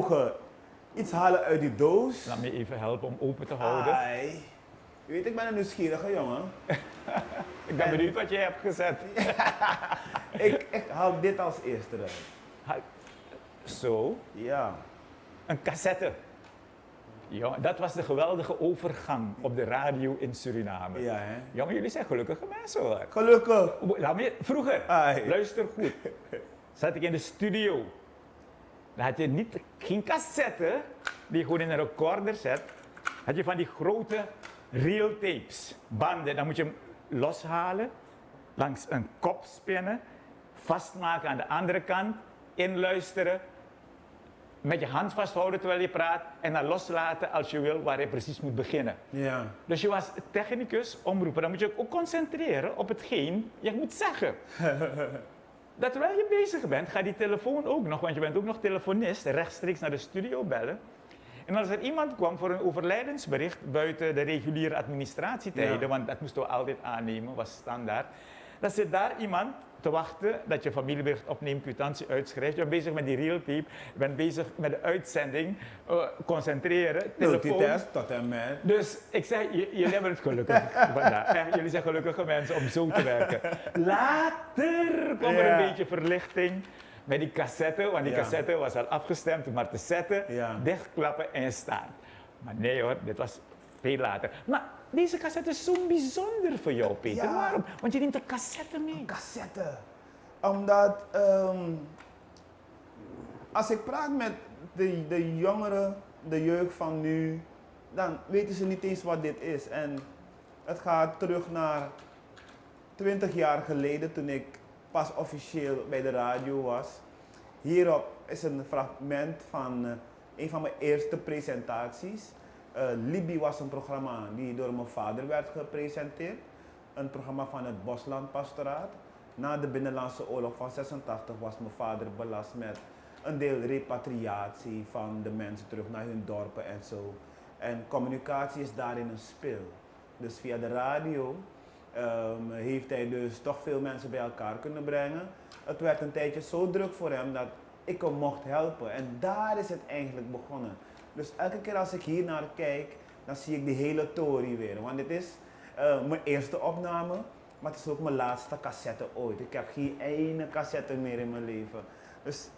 mogen iets halen uit die doos. Laat me even helpen om open te houden. Ai. Je weet, ik ben een nieuwsgierige jongen. Ik ben benieuwd wat je hebt gezet. Ik haal dit als eerste eruit. Zo, Ja. een cassette. Ja, dat was de geweldige overgang op de radio in Suriname. Ja, hè? Jongen, jullie zijn gelukkige mensen hoor. Gelukkig. Vroeger, Ai. luister goed. Zat ik in de studio. Dan had je geen cassette die je gewoon in een recorder zet. Had je van die grote reel tapes, banden. Dan moet je hem loshalen, langs een kop spinnen, vastmaken aan de andere kant, inluisteren, met je hand vasthouden terwijl je praat en dan loslaten als je wil waar je precies moet beginnen. Ja. Dus je was technicus, omroeper, dan moet je ook concentreren op hetgeen je moet zeggen. Dat terwijl je bezig bent, gaat die telefoon ook nog, want je bent ook nog telefonist, rechtstreeks naar de studio bellen. En als er iemand kwam voor een overlijdensbericht buiten de reguliere administratietijden, Ja. want dat moesten we altijd aannemen, was standaard, dan zit daar iemand te wachten dat je familiebericht opneemt, kwitantie uitschrijft. Je bent bezig met die reeltape, je bent bezig met de uitzending, concentreren, telefoon. Multitask tot en met. Dus ik zeg, jullie hebben het gelukkig vandaag. Echt, jullie zijn gelukkige mensen om zo te werken. Later kwam er een beetje verlichting met die cassette, want die cassette was al afgestemd, maar te zetten, dichtklappen en staan. Maar nee hoor, dit was veel later. Maar deze cassette is zo bijzonder voor jou, Peter. Ja. Waarom? Want je neemt een cassette mee. Een cassette. Omdat als ik praat met de jongeren, de jeugd van nu, dan weten ze niet eens wat dit is. En het gaat terug naar 20 jaar geleden toen ik pas officieel bij de radio was. Hierop is een fragment van een van mijn eerste presentaties. Libi was een programma die door mijn vader werd gepresenteerd. Een programma van het Boslandpastoraat. Na de Binnenlandse Oorlog van 86 was mijn vader belast met een deel repatriatie van de mensen terug naar hun dorpen en zo. En communicatie is daarin een spil. Dus via de radio heeft hij dus toch veel mensen bij elkaar kunnen brengen. Het werd een tijdje zo druk voor hem dat ik hem mocht helpen. En daar is het eigenlijk begonnen. Dus elke keer als ik hier naar kijk, dan zie ik die hele tory weer. Want dit is mijn eerste opname, maar het is ook mijn laatste cassette ooit. Ik heb geen ene cassette meer in mijn leven. Dus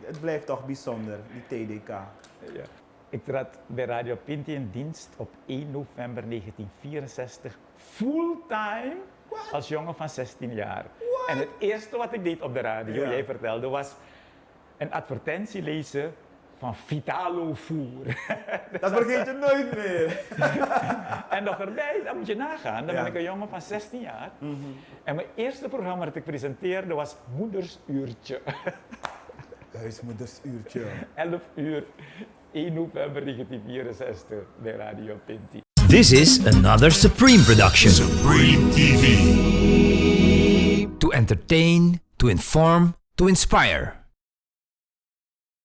het blijft toch bijzonder, die TDK. Ja. Ik trad bij Radio Pinti in dienst op 1 november 1964, fulltime, als jongen van 16 jaar. What? En het eerste wat ik deed op de radio, Ja. jij vertelde, was een advertentie lezen van Vitalo Voer. Dat vergeet je nooit meer. En nog erbij, dan moet je nagaan, dan Ja. ben ik een jongen van 16 jaar. En mijn eerste programma dat ik presenteerde was Moedersuurtje. Huismoedersuurtje. 11 uur, 1 november 1964 bij Radio Pinti. This is another Supreme production. Supreme TV. To entertain, to inform, to inspire.